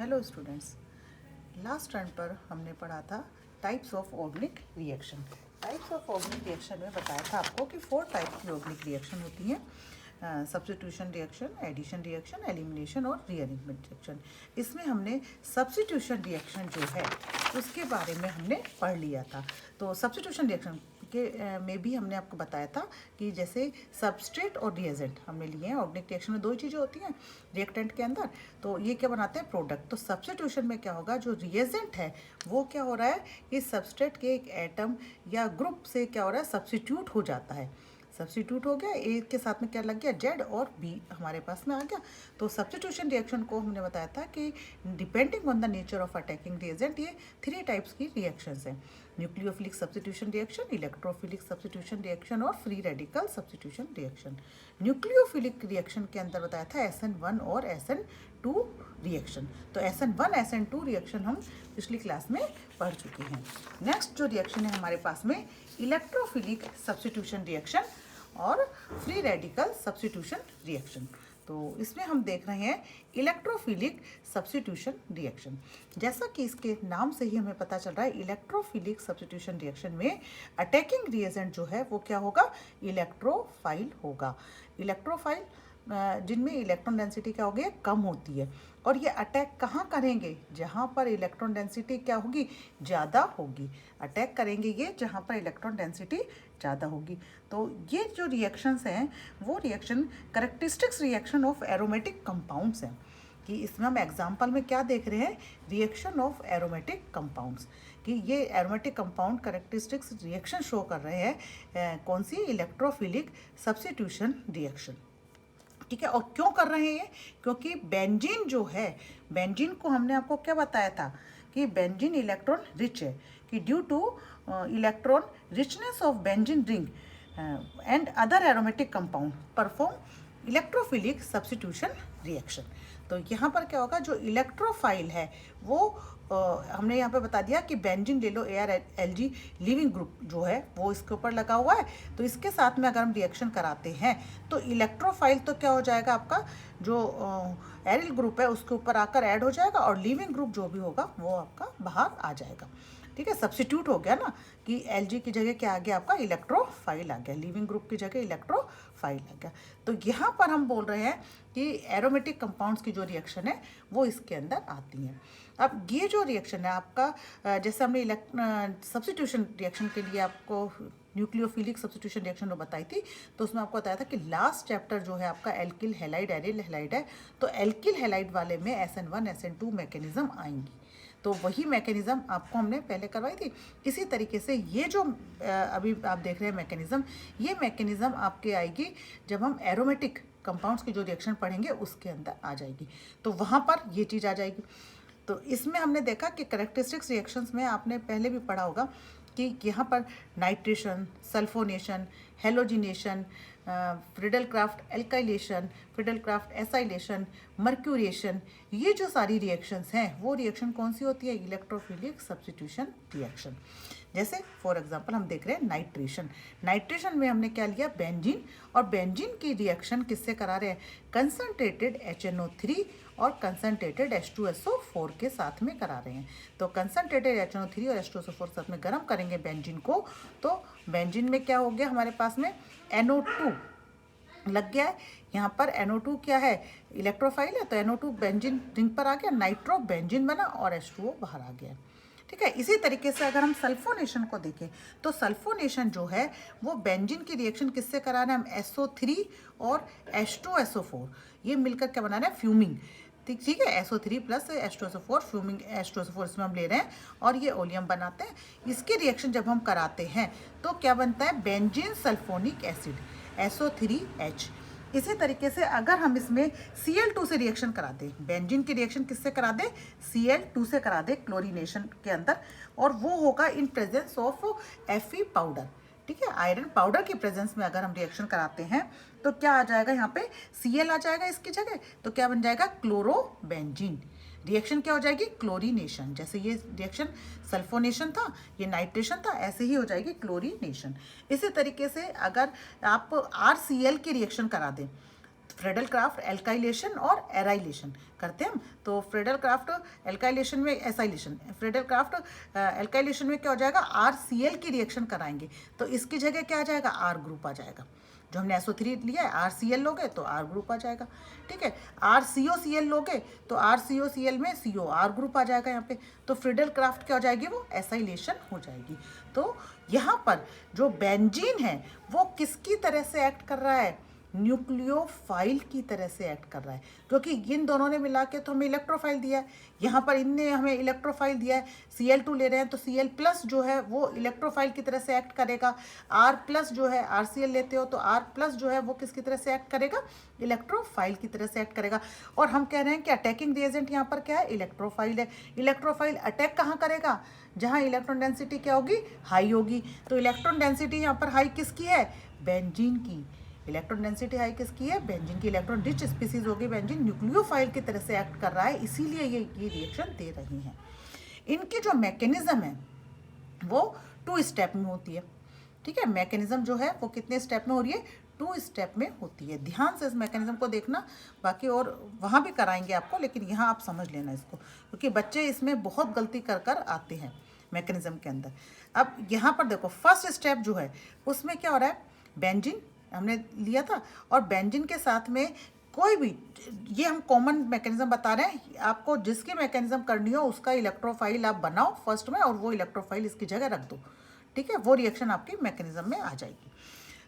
Hello students, last turn पर हमने पढ़ा था types of organic reaction. Types of organic reaction में बताया था आपको कि 4 टाइप की ऑर्गेनिक रिएक्शन होती हैं: substitution reaction, addition reaction, elimination और रीअरेंजमेंट रिएक्शन। इसमें हमने सब्स्टिट्यूशन रिएक्शन जो है उसके बारे में हमने पढ़ लिया था। तो सब्स्टिट्यूशन रिएक्शन के में भी हमने आपको बताया था कि जैसे सबस्ट्रेट और रिएजेंट हमने लिए हैं। ऑर्गेनिक रिएक्शन में 2 ही चीज़ें होती हैं रिएक्टेंट के अंदर, तो ये क्या बनाते हैं, प्रोडक्ट। तो सब्स्टिट्यूशन में क्या होगा, जो रिएजेंट है वो क्या हो रहा है कि सबस्ट्रेट के एक एटम या ग्रुप से क्या हो रहा है, सब्स्टिट्यूट हो जाता है। सब्स्टिट्यूट हो गया, ए के साथ में क्या लग गया, जेड, और बी हमारे पास में आ गया। तो सब्स्टिट्यूशन रिएक्शन को हमने बताया था कि depending on the nature of attacking reagent ये 3 टाइप्स की रिएक्शंस हैं: nucleophilic substitution reaction, electrophilic substitution reaction और free radical substitution reaction. Nucleophilic reaction के अंदर बताया था SN1 और SN2 रिएक्शन। तो SN1 SN2 रिएक्शन हम पिछली क्लास में पढ़ चुके हैं। नेक्स्ट जो रिएक्शन है हमारे पास में इलेक्ट्रोफिलिक सब्स्टिट्यूशन रिएक्शन और फ्री रेडिकल सब्स्टिट्यूशन रिएक्शन। तो इसमें हम देख रहे हैं इलेक्ट्रोफिलिक सब्स्टिट्यूशन रिएक्शन। जैसा कि इसके नाम से ही हमें पता चल रहा है, इलेक्ट्रोफिलिक सब्स्टिट्यूशन रिएक्शन में अटैकिंग रिएजेंट जो है वो क्या होगा, इलेक्ट्रोफाइल होगा। इलेक्ट्रोफाइल जिनमें इलेक्ट्रॉन डेंसिटी क्या होगी, कम होती है। और ये अटैक कहाँ करेंगे, जहाँ पर इलेक्ट्रॉन डेंसिटी क्या होगी, ज़्यादा होगी। अटैक करेंगे ये जहाँ पर इलेक्ट्रॉन डेंसिटी ज़्यादा होगी। तो ये जो रिएक्शंस हैं वो reaction characteristics reaction of aromatic compounds हैं। कि इसमें हम एग्जाम्पल में क्या देख रहे हैं, रिएक्शन ऑफ एरोमेटिक कंपाउंड्स, कि ये aromatic compound characteristics reaction show कर रहे हैं कौन सी, इलेक्ट्रोफिलिक सब्स्टिट्यूशन रिएक्शन। ठीक है, और क्यों कर रहे हैं ये, क्योंकि बेंजीन जो है, बेंजीन को हमने आपको क्या बताया था कि बेंजीन इलेक्ट्रॉन रिच है, कि due two electron richness of benzene ring and other aromatic compound perform electrophilic substitution reaction. तो यहाँ पर क्या होगा, जो इलेक्ट्रोफाइल है वो हमने यहाँ पे बता दिया कि बेंजीन ले लो, ArLg लिविंग ग्रुप जो है वो इसके ऊपर लगा हुआ है। तो इसके साथ में अगर हम रिएक्शन कराते हैं तो इलेक्ट्रोफाइल तो क्या हो जाएगा, आपका जो एरिल ग्रुप है उसके ऊपर आकर ऐड हो जाएगा, और लिविंग ग्रुप जो भी होगा वो आपका बाहर आ जाएगा। ठीक है, सब्स्टिट्यूट हो गया ना, कि Lg की जगह क्या आ गया, आपका इलेक्ट्रोफाइल आ गया, लिविंग ग्रुप की जगह इलेक्ट्रोफाइल आ गया। तो यहाँ पर हम बोल रहे हैं कि एरोमेटिक कंपाउंड्स की जो रिएक्शन है वो इसके अंदर आती हैं। अब ये जो रिएक्शन है आपका, जैसे हमने सब्स्टिट्यूशन रिएक्शन के लिए आपको न्यूक्लियोफिलिक सब्स्टिट्यूशन रिएक्शन जो बताई थी, तो उसमें आपको बताया था कि लास्ट चैप्टर जो है आपका एल्किल हैलाइड एरिल हैलाइड है। तो एल्किल हैलाइड वाले में SN1 SN2 मैकेनिज्म आएंगी। तो वही मैकेनिज्म आपको हमने पहले करवाई थी। इसी तरीके से ये जो अभी आप देख रहे हैं मैकेनिज्म, ये मैकेनिज्म आपके आएगी जब हम एरोमेटिक कंपाउंड्स की जो रिएक्शन पढ़ेंगे उसके अंदर आ जाएगी। तो वहाँ पर ये चीज़ आ जाएगी। तो इसमें हमने देखा कि कैरेक्टरिस्टिक्स रिएक्शंस में आपने पहले भी पढ़ा होगा कि यहाँ पर nitration, sulphonation, halogenation, Friedel Crafts alkylation, Friedel Crafts acylation, mercuration, ये जो सारी रिएक्शंस हैं वो रिएक्शन कौन सी होती है, इलेक्ट्रोफिलिक सब्स्टिट्यूशन रिएक्शन। जैसे फॉर एग्जांपल हम देख रहे हैं नाइट्रेशन। नाइट्रेशन में हमने क्या लिया, बेंजीन, और बेंजीन की रिएक्शन किससे करा रहे हैं, कंसनट्रेटेड HNO3 और कंसनट्रेटेड H2SO4 के साथ में करा रहे हैं। तो कंसनट्रेटेड HNO3 और H2SO4 साथ में गर्म करेंगे बेंजीन को, तो बेंजीन में क्या हो गया, हमारे पास में NO2 लग गया है। यहाँ पर NO2 क्या है, इलेक्ट्रोफाइल है, तो NO2 बेंजीन रिंग पर आ गया, नाइट्रो बेंजीन बना और H2O बाहर आ गया। ठीक है, इसी तरीके से अगर हम सल्फोनेशन को देखें तो सल्फोनेशन जो है वो बेंजीन की रिएक्शन किससे करा रहे हैं, हम SO3 और H2SO4 ये मिलकर क्या बना रहे हैं, फ्यूमिंग। ठीक है, SO3 plus H2SO4 fuming, H2SO4 इसमें हम ले रहे हैं और ये ओलियम बनाते हैं। इसकी रिएक्शन जब हम कराते हैं तो क्या बनता है, बेंजीन सल्फोनिक एसिड SO3H। इसी तरीके से अगर हम इसमें Cl2 से रिएक्शन करा दें, बेंजीन की रिएक्शन किससे करा दें, Cl2 से करा दें क्लोरीनेशन के अंदर, और वो होगा in presence of Fe powder. ठीक है, आयरन पाउडर की प्रेजेंस में अगर हम रिएक्शन कराते हैं तो क्या आ जाएगा, यहाँ पे Cl आ जाएगा इसकी जगह, तो क्या बन जाएगा, क्लोरोबेंजीन। रिएक्शन क्या हो जाएगी, क्लोरीनेशन। जैसे ये रिएक्शन सल्फोनेशन था, ये नाइट्रेशन था, ऐसे ही हो जाएगी क्लोरीनेशन। इसी तरीके से अगर आप RCl की रिएक्शन करा दें फ्रेडल क्राफ्ट एल्काइलेशन और एराइलेशन करते हैं हम। तो फ्रेडल क्राफ्ट एल्काइलेशन में एसाइलेशन, फ्रेडल क्राफ्ट एल्काइलेशन में क्या हो जाएगा, RCl की रिएक्शन कराएंगे, तो इसकी जगह क्या आ जाएगा, R ग्रुप आ जाएगा। जो हमने SO3 लिया है, RCl लोगे तो R ग्रुप आ जाएगा, ठीक है। RCOCl लोगे तो RCOCl में COR ग्रुप आ जाएगा यहाँ पे। तो फ्रीडल क्राफ्ट क्या हो जाएगी, वो एसाइलेशन हो जाएगी। तो यहाँ पर जो बेंजीन है वो किसकी तरह से एक्ट कर रहा है, न्यूक्लियोफाइल की तरह से एक्ट कर रहा है, क्योंकि इन दोनों ने मिला के तो हमें इलेक्ट्रोफाइल दिया है, यहाँ पर इनने हमें इलेक्ट्रोफाइल दिया है। Cl2 ले रहे हैं तो Cl प्लस जो है वो इलेक्ट्रोफाइल की तरह से एक्ट करेगा। R प्लस जो है, RCl लेते हो तो R प्लस जो है वो किसकी तरह से एक्ट करेगा, इलेक्ट्रोफाइल की तरह से एक्ट करेगा। और हम कह रहे हैं कि अटैकिंग रिएजेंट यहाँ पर क्या है, इलेक्ट्रोफाइल है। इलेक्ट्रोफाइल अटैक कहाँ करेगा, जहाँ इलेक्ट्रॉन डेंसिटी क्या होगी, हाई होगी। तो इलेक्ट्रॉन डेंसिटी यहाँ पर हाई किसकी है, बेंजीन की। इलेक्ट्रॉन डेंसिटी हाई किसकी है, बेंजीन की। इलेक्ट्रॉन रिच स्पीसीज होगी बेंजीन, न्यूक्लियोफाइल की तरह से एक्ट कर रहा है, इसीलिए ये रिएक्शन दे रही हैं। इनकी जो मैकेनिज्म है वो 2 स्टेप में होती है, ठीक है। मैकेनिज्म जो है वो कितने स्टेप में हो रही है, 2 स्टेप में होती है। ध्यान से इस मैकेनिज्म को देखना, बाकी और वहाँ भी कराएंगे आपको, लेकिन यहाँ आप समझ लेना इसको, क्योंकि बच्चे इसमें बहुत गलती कर कर आते हैं मैकेनिज्म के अंदर। अब यहाँ पर देखो फर्स्ट स्टेप जो है उसमें क्या हो रहा है, बेंजीन हमने लिया था और बेंजीन के साथ में कोई भी, ये हम कॉमन मैकेनिज्म बता रहे हैं आपको, जिसकी मैकेनिज्म करनी हो उसका इलेक्ट्रोफाइल आप बनाओ फर्स्ट में और वो इलेक्ट्रोफाइल इसकी जगह रख दो, ठीक है। वो रिएक्शन आपकी मैकेनिज्म में आ जाएगी।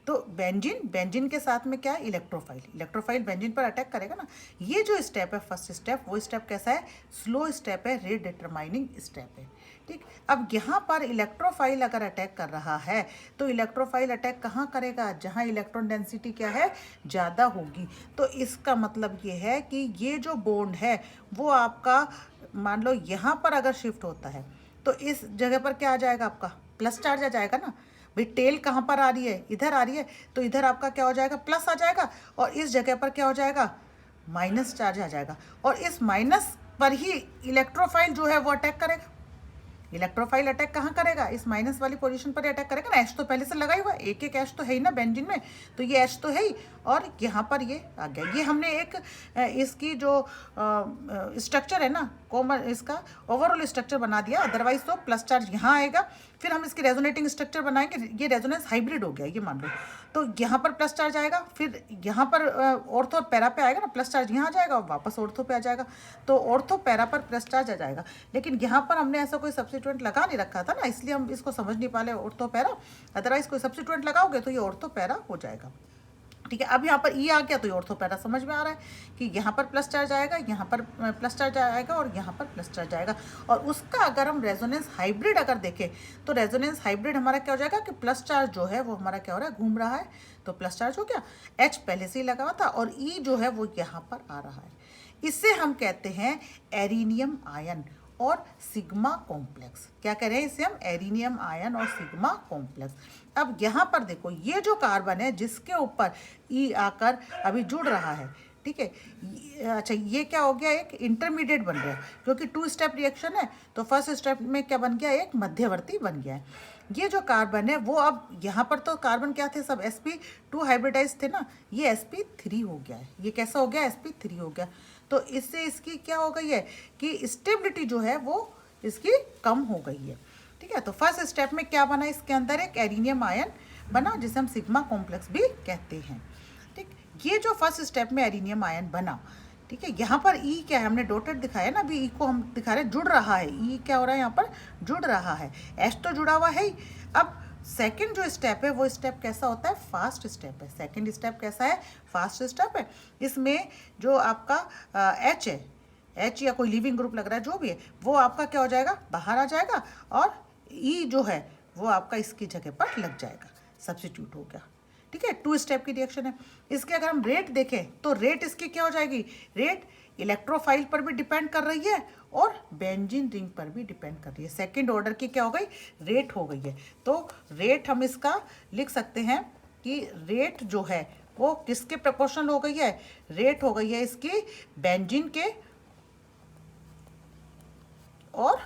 तो बेंजीन के साथ में क्या है, इलेक्ट्रोफाइल बेंजीन पर अटैक करेगा ना। ये जो स्टेप है फर्स्ट स्टेप, वो स्टेप कैसा है, स्लो स्टेप है, रेट डिटरमाइनिंग स्टेप है, ठीक। अब यहाँ पर इलेक्ट्रोफाइल अगर अटैक कर रहा है तो इलेक्ट्रोफाइल अटैक कहाँ करेगा, जहाँ इलेक्ट्रॉन डेंसिटी क्या है, ज़्यादा होगी। तो इसका मतलब ये है कि ये जो बॉन्ड है वो आपका, मान लो यहाँ पर अगर शिफ्ट होता है तो इस जगह पर क्या आ जाएगा, आपका प्लस चार्ज आ जाएगा ना। भाई टेल कहाँ पर आ रही है, इधर आ रही है, तो इधर आपका क्या हो जाएगा, प्लस आ जाएगा, और इस जगह पर क्या हो जाएगा, माइनस चार्ज आ जाएगा। और इस माइनस पर ही इलेक्ट्रोफाइल जो है वो अटैक करेगा। इलेक्ट्रोफाइल अटैक कहाँ करेगा, इस माइनस वाली पोजीशन पर अटैक करेगा ना। एच तो पहले से लगा ही हुआ है, एक एच तो है ही ना बेंजीन में, तो ये एच तो है ही, और यहाँ पर ये आ गया। ये हमने एक इसकी जो स्ट्रक्चर है ना, कॉमन इसका ओवरऑल स्ट्रक्चर बना दिया, अदरवाइज तो प्लस चार्ज यहाँ आएगा, फिर हम इसकी रेजोनेटिंग स्ट्रक्चर बनाएंगे। ये रेजोनेंस हाइब्रिड हो गया ये मान लो, तो यहाँ पर प्लस चार्ज आएगा, फिर यहाँ पर ऑर्थो और पैरा पे आएगा ना, प्लस चार्ज यहाँ आ जाएगा और वापस ऑर्थो पे आ जाएगा, तो ऑर्थो पैरा पर प्लस चार्ज आ जाएगा। लेकिन यहाँ पर हमने ऐसा कोई सब्स्टिट्यूएंट लगा नहीं रखा था ना, इसलिए हम इसको समझ नहीं पाले ऑर्थो पैरा। अदरवाइज कोई सब्स्टिट्यूएंट लगाओगे तो ये ऑर्थो पैरा हो जाएगा, ठीक है। अब यहाँ पर ई आ गया तो ये ऑर्थो पैरा समझ में आ रहा है कि यहाँ पर प्लस चार्ज आएगा, यहाँ पर प्लस चार्ज आएगा और यहाँ पर प्लस चार्ज आएगा। और उसका अगर हम रेजोनेंस हाइब्रिड अगर देखें तो रेजोनेंस हाइब्रिड हमारा क्या हो जाएगा कि प्लस चार्ज जो है वो हमारा क्या हो रहा है, घूम रहा है, तो प्लस चार्ज हो गया। एच पहले से ही लगा हुआ था और ई जो है वो यहाँ पर आ रहा है। इससे हम कहते हैं एरिनियम आयन और सिग्मा कॉम्प्लेक्स। क्या कह रहे हैं इसे हम, एरिनियम आयन और सिग्मा कॉम्प्लेक्स। अब यहाँ पर देखो ये जो कार्बन है जिसके ऊपर ई आकर अभी जुड़ रहा है, ठीक है। अच्छा ये क्या हो गया, एक इंटरमीडिएट बन गया, क्योंकि 2 स्टेप रिएक्शन है तो फर्स्ट स्टेप में क्या बन गया, एक मध्यवर्ती बन गया है। ये जो कार्बन है वो अब यहाँ पर तो कार्बन क्या थे, सब sp2 हाइब्रिडाइज थे ना, ये sp3 हो गया है। ये कैसा हो गया, sp3 हो गया। तो इससे इसकी क्या हो गई है कि स्टेबिलिटी जो है वो इसकी कम हो गई है, ठीक है। तो फर्स्ट स्टेप में क्या बना, इसके अंदर एक एरिनियम आयन बना जिसे हम सिग्मा कॉम्प्लेक्स भी कहते हैं, ठीक। ये जो फर्स्ट स्टेप में एरिनियम आयन बना, ठीक है। यहाँ पर ई क्या है, हमने डॉटेड दिखाया ना, अभी ई को हम दिखा रहे हैं जुड़ रहा है। ई क्या हो रहा है, यहाँ पर जुड़ रहा है, एच तो जुड़ा हुआ है ही। अब सेकंड जो स्टेप है वो स्टेप कैसा होता है, फास्ट स्टेप है। सेकंड स्टेप कैसा है, फास्ट स्टेप है। इसमें जो आपका एच है, एच या कोई लिविंग ग्रुप लग रहा है जो भी है, वो आपका क्या हो जाएगा, बाहर आ जाएगा, और ई जो है वो आपका इसकी जगह पर लग जाएगा, सब्स्टिट्यूट हो गया, ठीक है। 2 स्टेप की रिएक्शन है। इसके अगर हम रेट देखें तो रेट इसकी क्या हो जाएगी, रेट इलेक्ट्रोफाइल पर भी डिपेंड कर रही है और बेंजीन रिंग पर भी डिपेंड कर रही है। सेकंड ऑर्डर की क्या हो गई, रेट हो गई है। तो रेट हम इसका लिख सकते हैं कि रेट जो है वो किसके प्रोपोर्शनल हो गई है, रेट हो गई है इसकी बेंजीन के और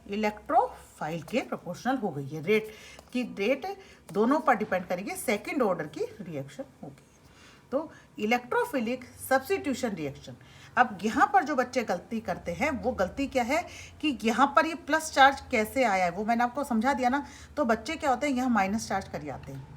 इलेक्ट्रोफाइल के प्रोपोर्शनल हो गई है। रेट की रेट दोनों पर डिपेंड करेगी, सेकंड ऑर्डर की रिएक्शन होगी। तो इलेक्ट्रोफिलिक सब्स्टिट्यूशन रिएक्शन। अब यहाँ पर जो बच्चे गलती करते हैं वो गलती क्या है कि यहाँ पर ये प्लस चार्ज कैसे आया है वो मैंने आपको समझा दिया ना। तो बच्चे क्या होते हैं यहाँ माइनस चार्ज कर आते हैं,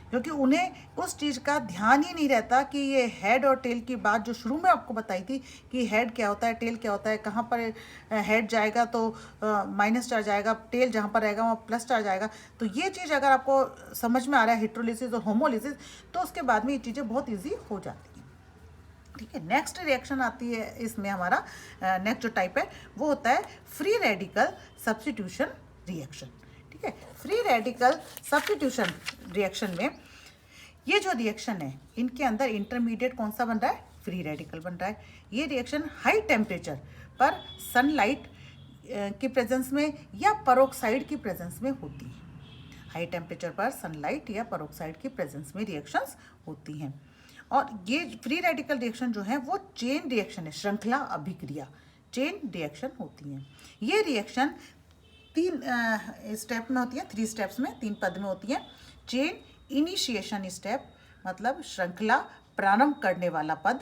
क्योंकि उन्हें उस चीज़ का ध्यान ही नहीं रहता कि ये हेड और टेल की बात जो शुरू में आपको बताई थी कि हेड क्या होता है, टेल क्या होता है, कहाँ पर हेड जाएगा तो माइनस चार्ज आएगा, टेल जहाँ पर रहेगा वहाँ प्लस चार्ज आएगा। तो ये चीज़ अगर आपको समझ में आ रहा है हेट्रोलिसिस और होमोलिसिस, तो उसके बाद में ये चीज़ें बहुत ईजी हो जाती हैं। ठीक है, नेक्स्ट रिएक्शन आती है इसमें हमारा, नेक्स्ट जो टाइप है वो होता है फ्री रेडिकल सब्स्टिट्यूशन रिएक्शन। ठीक है, फ्री रेडिकल सब्स्टिट्यूशन रिएक्शन में ये जो रिएक्शन है इनके अंदर इंटरमीडिएट कौन सा बन रहा है, फ्री रेडिकल बन रहा है। ये रिएक्शन हाई टेम्परेचर पर सनलाइट की प्रेजेंस में या परोक्साइड की प्रेजेंस में होती है। हाई टेम्परेचर पर सनलाइट या परोक्साइड की प्रेजेंस में रिएक्शंस होती हैं। और ये फ्री रेडिकल रिएक्शन जो है वो चेन रिएक्शन है, श्रृंखला अभिक्रिया, चेन रिएक्शन होती हैं। ये रिएक्शन 3 स्टेप में होती है, 3 स्टेप्स में, 3 पद में होती है। चेन इनिशिएशन स्टेप मतलब श्रृंखला प्रारंभ करने वाला पद,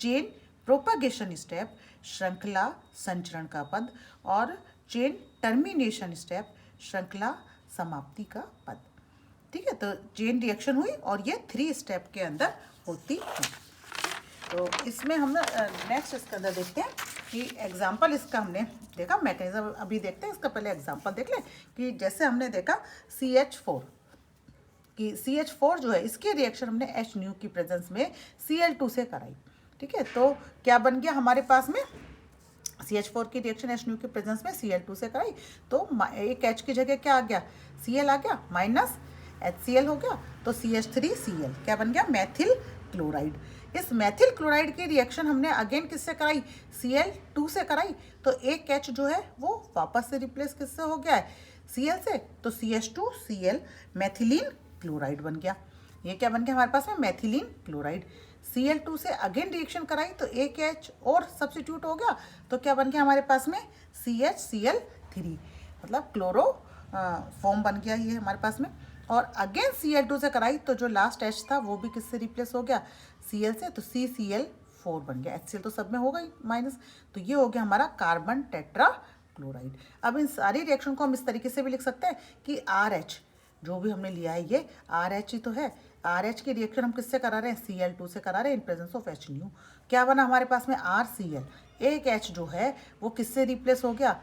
चेन प्रोपागेशन स्टेप श्रृंखला संचरण का पद, और चेन टर्मिनेशन स्टेप श्रृंखला समाप्ति का पद। ठीक है, तो चेन रिएक्शन हुई और ये 3 स्टेप के अंदर होती है। तो इसमें हम नेक्स्ट इसके अंदर देखते हैं कि एग्जाम्पल इसका हमने देखा, मैकेनिज्म अभी देखते हैं, इसका पहले एग्जाम्पल देख लें कि जैसे हमने देखा CH4 कि CH4 जो है इसकी रिएक्शन हमने H की प्रेजेंस में Cl2 से कराई। ठीक है, तो क्या बन गया हमारे पास में, CH4 की रिएक्शन H की प्रेजेंस में Cl2 से कराई तो एक H की जगह क्या आ गया, Cl आ गया, माइनस HCl हो गया, तो CH3Cl क्या बन गया, मैथिल क्लोराइड। इस मैथिल क्लोराइड की रिएक्शन हमने अगेन किससे कराई, Cl2 से कराई, तो एक H जो है वो वापस से रिप्लेस किससे हो गया है, Cl से, तो CH2Cl मैथिलीन क्लोराइड बन गया। ये क्या बन गया हमारे पास में, मैथिलीन क्लोराइड। Cl2 से अगेन रिएक्शन कराई तो एक H और सब्स्टिट्यूट हो गया, तो क्या बन गया हमारे पास में CHCl3, मतलब क्लोरो फॉर्म बन गया ये हमारे पास में। और अगेन Cl2 से कराई तो जो लास्ट H था वो भी किससे रिप्लेस हो गया, Cl से, तो CCl4 बन गया। HCl तो सब में होगा ही माइनस, तो ये हो गया हमारा कार्बन टेट्रा क्लोराइड। अब इन सारी रिएक्शन को हम इस तरीके से भी लिख सकते हैं कि RH जो भी हमने लिया है ये RH ही तो है, RH की रिएक्शन हम किससे करा रहे हैं, Cl2 से करा रहे हैं in presence of H new. क्या बना हमारे पास में, RCl, एक H जो है वो किससे रिप्लेस हो गया,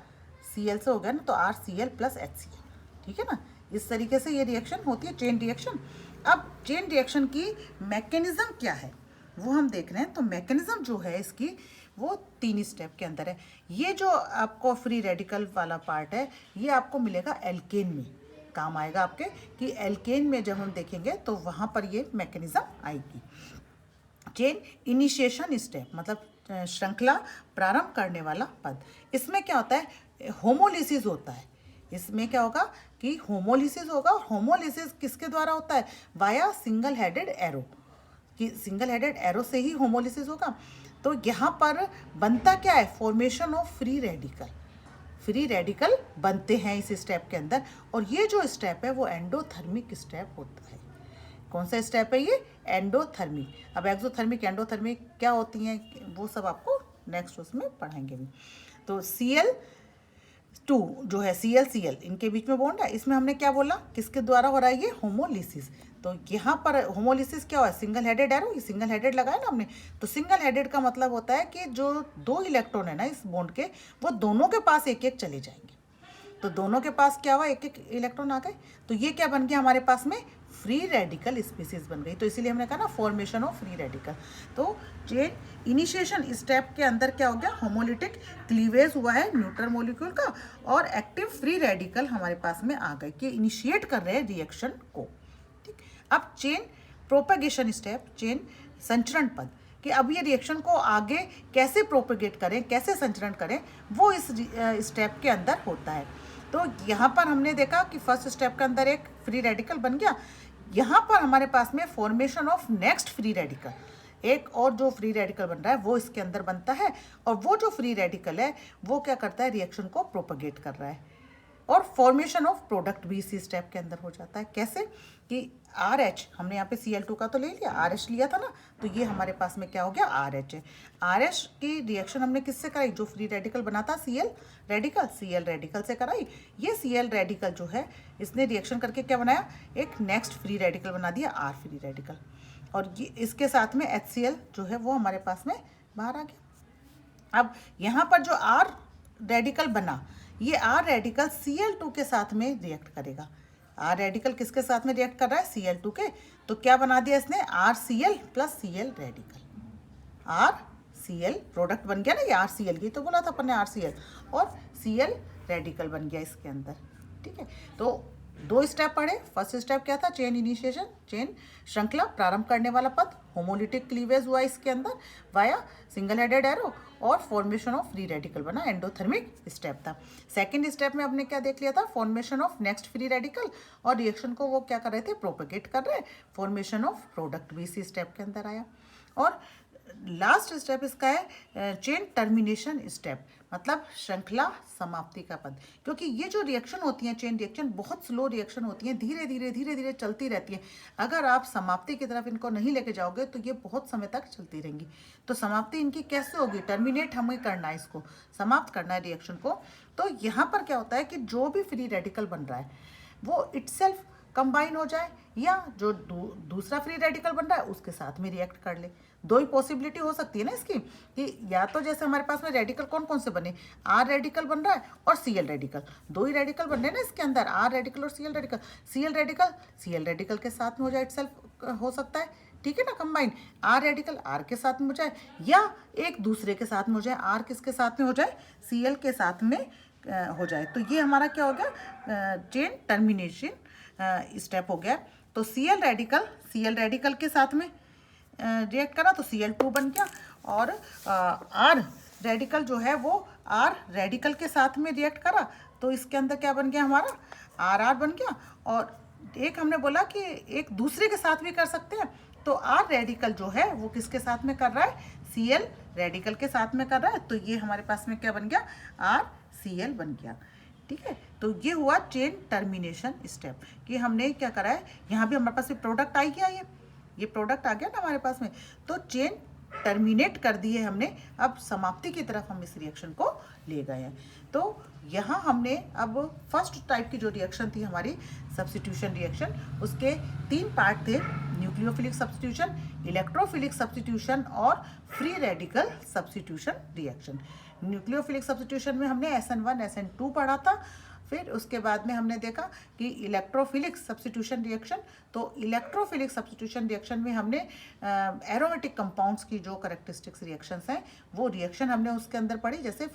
Cl से हो गया ना, तो RCl प्लस HCl। ठीक है ना, इस तरीके से ये रिएक्शन होती है चेन रिएक्शन। अब चेन रिएक्शन की मैकेनिज्म क्या है वो हम देख रहे हैं। तो मैकेनिज्म जो है इसकी वो 3 स्टेप के अंदर है। ये जो आपको फ्री रेडिकल वाला पार्ट है ये आपको मिलेगा एल्केन में, काम आएगा आपके, कि एल्केन में जब हम देखेंगे तो वहाँ पर ये मैकेनिज्म आएगी। चेन इनिशिएशन स्टेप मतलब श्रृंखला प्रारंभ करने वाला पद। इसमें क्या होता है, होमोलिसिस होता है। इसमें क्या होगा कि होमोलिसिस होगा, और होमोलिसिस किसके द्वारा होता है, वाया सिंगल हेडेड एरो, कि सिंगल हेडेड एरो से ही होमोलिसिस होगा। तो यहाँ पर बनता क्या है, formation of free radical, free radical बनते हैं इस स्टेप के अंदर। और ये जो स्टेप है वो एंडोथर्मिक स्टेप होता है। कौन सा स्टेप है ये, एंडोथर्मिक। अब एक्सोथर्मिक एंडोथर्मिक क्या होती हैं वो सब आपको नेक्स्ट उसमें पढ़ाएंगे भी। तो Cl2 जो है ClCl इनके बीच में बॉन्ड है, इसमें हमने क्या बोला, किसके द्वारा हो रहा है ये, होमोलिसिस। तो यहाँ पर होमोलिसिस क्या हुआ, सिंगल हेडेड एरो, ये सिंगल हेडेड लगाया ना हमने, तो सिंगल हेडेड का मतलब होता है कि जो 2 इलेक्ट्रॉन है ना इस बॉन्ड के, वो दोनों के पास एक एक चले जाएंगे। तो दोनों के पास क्या हुआ, एक एक इलेक्ट्रॉन आ गए, तो ये क्या बन गया हमारे पास में, फ्री रेडिकल स्पीसीज बन गई। तो इसीलिए हमने कहा ना फॉर्मेशन ऑफ फ्री रेडिकल। तो चेन इनिशिएशन स्टेप के अंदर क्या हो गया, होमोलिटिक क्लीवेज हुआ है न्यूट्रल मॉलिक्यूल का, और एक्टिव फ्री रेडिकल हमारे पास में आ गए कि इनिशिएट कर रहे हैं रिएक्शन को। ठीक, अब चेन प्रोपेगेशन स्टेप, चेन संचरण पद, कि अब ये रिएक्शन को आगे कैसे प्रोपेगेट करें, कैसे संचरण करें, वो इस स्टेप के अंदर होता है। तो यहाँ पर हमने देखा कि फर्स्ट स्टेप के अंदर एक फ्री रेडिकल बन गया। यहाँ पर हमारे पास में formation of next free radical, एक और जो फ्री रेडिकल बन रहा है वो इसके अंदर बनता है, और वो जो फ्री रेडिकल है वो क्या करता है, रिएक्शन को प्रोपेगेट कर रहा है। और फॉर्मेशन ऑफ प्रोडक्ट भी इसी स्टेप के अंदर हो जाता है। कैसे कि RH हमने यहाँ पे Cl2 का तो ले लिया, RH लिया था ना, तो ये हमारे पास में क्या हो गया, RH है। RH की रिएक्शन हमने किससे कराई, जो फ्री रेडिकल बना था Cl रेडिकल से कराई। ये Cl रेडिकल जो है इसने रिएक्शन करके क्या बनाया, एक नेक्स्ट फ्री रेडिकल बना दिया, R फ्री रेडिकल, और ये इसके साथ में HCl जो है वो हमारे पास में बाहर आ गया। अब यहाँ पर जो R रेडिकल बना, ये R रेडिकल Cl2 के साथ में रिएक्ट करेगा। R रेडिकल किसके साथ में रिएक्ट कर रहा है, Cl2 के, तो क्या बना दिया इसने, RCl plus Cl radical. RCl product बन गया ना, ये RCl, ये तो बोला था अपन ने RCl, और Cl रेडिकल बन गया इसके अंदर। ठीक है, तो दो स्टेप पढ़े। फर्स्ट स्टेप क्या था, चेन इनिशिएशन, चेन श्रृंखला प्रारंभ करने वाला पद, होमोलिटिक क्लीवेज हुआ इसके अंदर वाया सिंगल हेडेड एरो, और फॉर्मेशन ऑफ फ्री रेडिकल बना, एंडोथर्मिक स्टेप था। सेकंड स्टेप में हमने क्या देख लिया था, formation of next free radical, और रिएक्शन को वो क्या कर रहे थे, प्रोपेगेट कर रहे, फॉर्मेशन ऑफ प्रोडक्ट भी इसी स्टेप के अंदर आया। और लास्ट स्टेप इसका है चेन टर्मिनेशन स्टेप, मतलब श्रृंखला समाप्ति का पद। क्योंकि ये जो रिएक्शन होती हैं, चेन रिएक्शन बहुत स्लो रिएक्शन होती हैं, धीरे धीरे चलती रहती है। अगर आप समाप्ति की तरफ इनको नहीं लेके जाओगे तो ये बहुत समय तक चलती रहेंगी। तो समाप्ति इनकी कैसे होगी, टर्मिनेट हमें करना है, इसको समाप्त करना है रिएक्शन को। तो यहाँ पर क्या होता है कि जो भी फ्री रेडिकल बन रहा है वो इटसेल्फ कंबाइन हो जाए, या जो दूसरा फ्री रेडिकल बन रहा है उसके साथ में रिएक्ट कर ले। दो ही पॉसिबिलिटी हो सकती है ना इसकी, कि या तो जैसे हमारे पास में रेडिकल कौन कौन से बने, R रेडिकल बन रहा है और Cl रेडिकल, दो ही रेडिकल बन रहे हैं ना इसके अंदर, R रेडिकल और Cl रेडिकल। Cl रेडिकल के साथ में हो जाए इटसेल्फ हो सकता है, ठीक है ना, कंबाइन। R रेडिकल R के साथ में हो जाए, या एक दूसरे के साथ में हो जाए, R किसके साथ में हो जाए, Cl के साथ में हो जाए। तो ये हमारा क्या हो गया, चेन टर्मिनेशन स्टेप हो गया। तो Cl रेडिकल के साथ में रिएक्ट करा तो Cl2 बन गया, और R रेडिकल जो है वो R रेडिकल के साथ में रिएक्ट करा तो इसके अंदर क्या बन गया, हमारा RR बन गया। और एक हमने बोला कि एक दूसरे के साथ भी कर सकते हैं, तो R रेडिकल जो है वो किसके साथ में कर रहा है, Cl रेडिकल के साथ में कर रहा है, तो ये हमारे पास में क्या बन गया, RCl बन गया। ठीक है, तो ये हुआ चेन टर्मिनेशन स्टेप, कि हमने क्या करा है, यहाँ भी हमारे पास प्रोडक्ट आई गया, ये प्रोडक्ट आ गया ना हमारे पास में, तो चेन टर्मिनेट कर दिए हमने। अब समाप्ति की तरफ हम इस रिएक्शन को ले गए हैं। तो यहाँ हमने अब फर्स्ट टाइप की जो रिएक्शन थी हमारी सब्स्टिट्यूशन रिएक्शन, उसके 3 पार्ट थे, न्यूक्लियोफिलिक सब्स्टिट्यूशन, इलेक्ट्रोफिलिक सब्स्टिट्यूशन और free radical substitution reaction. Nucleophilic substitution में हमने SN1 SN2 पढ़ा था। फिर उसके बाद में हमने देखा कि इलेक्ट्रोफिलिक सब्स्टिट्यूशन रिएक्शन, तो इलेक्ट्रोफिलिक सब्स्टिट्यूशन रिएक्शन में हमने एरोमेटिक कंपाउंड्स की जो करेक्टरिस्टिक्स रिएक्शंस हैं वो रिएक्शन हमने उसके अंदर पढ़ी, जैसे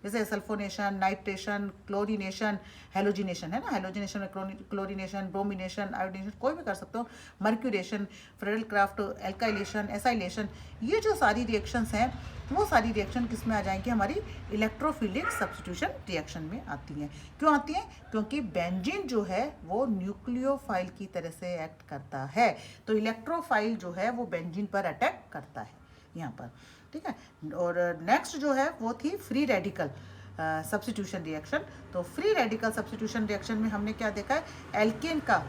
जैसे सल्फोनेशन, नाइट्रेशन, क्लोरीनेशन, हेलोजिनेशन है ना, हेलोजिनेशन में क्लोरीनेशन, ब्रोमिनेशन, आयोडीनेशन कोई भी कर सकते हो, mercuration, Friedel craft, alkylation, acylation, ये जो सारी रिएक्शंस हैं वो सारी रिएक्शन किस में आ जाएंगी, हमारी इलेक्ट्रोफिलिक सब्स्टिट्यूशन रिएक्शन में आती हैं। क्यों आती हैं, क्योंकि बेंजीन जो है वो न्यूक्लियोफाइल की तरह से एक्ट करता है, तो इलेक्ट्रोफाइल जो है वो बेंजीन पर अटैक करता है यहाँ पर। ठीक है, और नेक्स्ट जो है वो थी फ्री रेडिकल सब्स्टिट्यूशन रिएक्शन। तो फ्री रेडिकल सब्स्टिट्यूशन रिएक्शन में हमने क्या देखा है, एल्केन का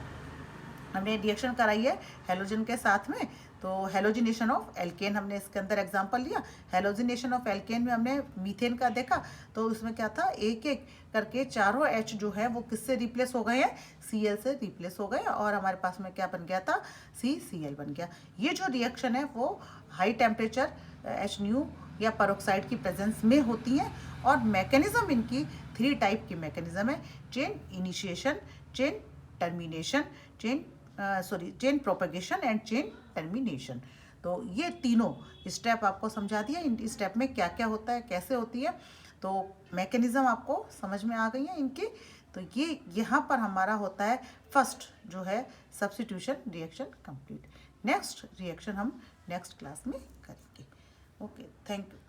हमने रिएक्शन कराई है हेलोजन के साथ में, तो हेलोजिनेशन ऑफ एल्केन हमने इसके अंदर एग्जांपल लिया। हेलोजिनेशन ऑफ एल्केन में हमने मीथेन का देखा, तो उसमें क्या था, एक एक करके चारों H जो है वो किससे रिप्लेस हो गए हैं, Cl से रिप्लेस हो गए, और हमारे पास में क्या बन गया था, CCl बन गया। ये जो रिएक्शन है वो हाई टेम्परेचर HNu या पेरोक्साइड की प्रेजेंस में होती हैं, और मैकेनिज्म इनकी 3 टाइप की मैकेनिज्म है, chain initiation, chain termination, chain propagation and chain termination. तो ये तीनों स्टेप आपको समझा दिया, इन स्टेप में क्या क्या होता है, कैसे होती है, तो मैकेनिज्म आपको समझ में आ गई है इनकी। तो ये यहाँ पर हमारा होता है फर्स्ट जो है substitution reaction complete. Next reaction हम नेक्स्ट क्लास में करेंगे। Okay, thank you.